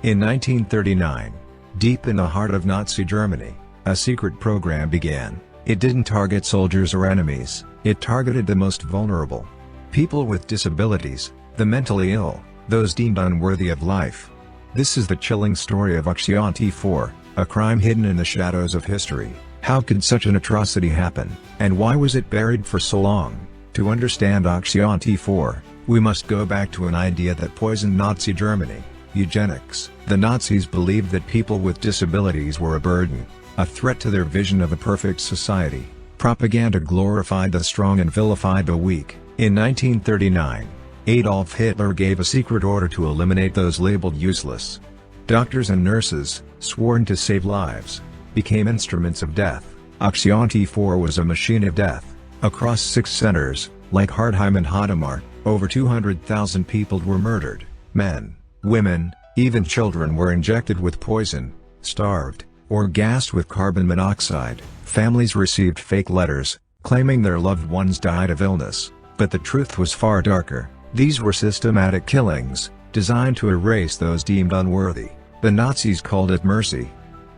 In 1939, deep in the heart of Nazi Germany, a secret program began. It didn't target soldiers or enemies, it targeted the most vulnerable. People with disabilities, the mentally ill, those deemed unworthy of life. This is the chilling story of Aktion T4, a crime hidden in the shadows of history. How could such an atrocity happen, and why was it buried for so long? To understand Aktion T4, we must go back to an idea that poisoned Nazi Germany: eugenics. The Nazis believed that people with disabilities were a burden, a threat to their vision of a perfect society. Propaganda glorified the strong and vilified the weak. In 1939, Adolf Hitler gave a secret order to eliminate those labeled useless. Doctors and nurses, sworn to save lives, became instruments of death. Aktion T4 was a machine of death. Across 6 centers, like Hartheim and Hadamar, over 200,000 people were murdered. Men, women, even children were injected with poison, starved, or gassed with carbon monoxide. Families received fake letters, claiming their loved ones died of illness, but the truth was far darker. These were systematic killings, designed to erase those deemed unworthy. The Nazis called it mercy.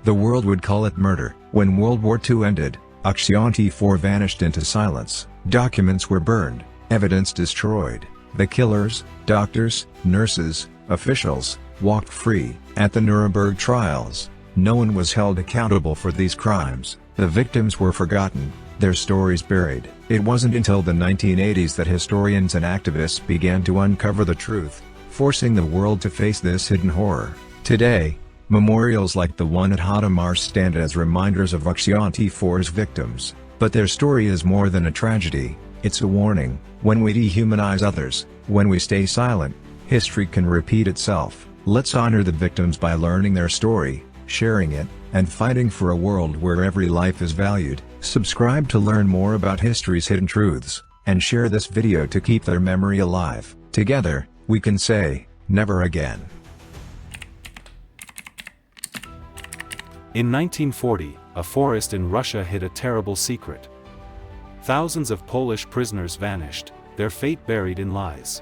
The world would call it murder. When World War II ended, Aktion T4 vanished into silence. Documents were burned, evidence destroyed. The killers, doctors, nurses, officials, walked free. At the Nuremberg trials, no one was held accountable for these crimes. The victims were forgotten, their stories buried. It wasn't until the 1980s that historians and activists began to uncover the truth, forcing the world to face this hidden horror. Today, memorials like the one at Hadamar stand as reminders of Aktion T4's victims. But their story is more than a tragedy, it's a warning. When we dehumanize others, when we stay silent, history can repeat itself. Let's honor the victims by learning their story, sharing it, and fighting for a world where every life is valued. Subscribe to learn more about history's hidden truths, and share this video to keep their memory alive. Together, we can say, never again. In 1940, a forest in Russia hid a terrible secret. Thousands of Polish prisoners vanished, their fate buried in lies.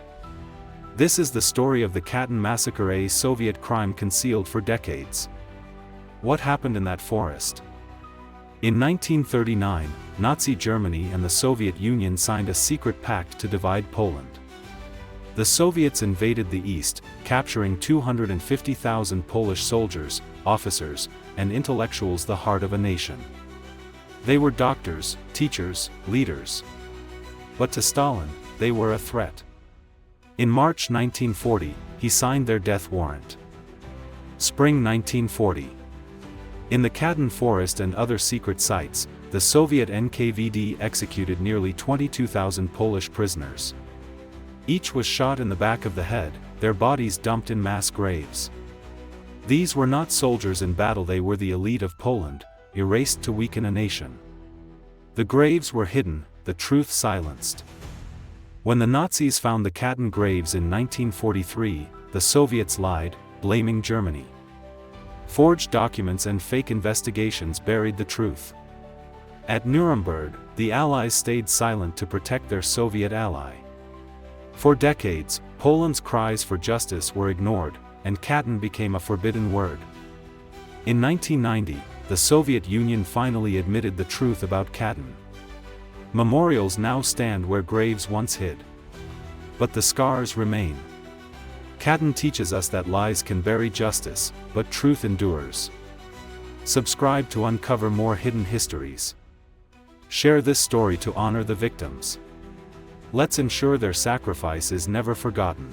This is the story of the Katyn Massacre, a Soviet crime concealed for decades. What happened in that forest? In 1939, Nazi Germany and the Soviet Union signed a secret pact to divide Poland. The Soviets invaded the east, capturing 250,000 Polish soldiers, officers, and intellectuals, the heart of a nation. They were doctors, teachers, leaders. But to Stalin, they were a threat. In March 1940, he signed their death warrant. Spring 1940. In the Katyn forest and other secret sites, the Soviet NKVD executed nearly 22,000 Polish prisoners. Each was shot in the back of the head, their bodies dumped in mass graves. These were not soldiers in battle, they were the elite of Poland, erased to weaken a nation. The graves were hidden, the truth silenced. When the Nazis found the Katyn graves in 1943, the Soviets lied, blaming Germany. Forged documents and fake investigations buried the truth. At Nuremberg, the Allies stayed silent to protect their Soviet ally. For decades, Poland's cries for justice were ignored, and Katyn became a forbidden word. In 1990, the Soviet Union finally admitted the truth about Katyn. Memorials now stand where graves once hid. But the scars remain. Katyn teaches us that lies can bury justice, but truth endures. Subscribe to uncover more hidden histories. Share this story to honor the victims. Let's ensure their sacrifice is never forgotten.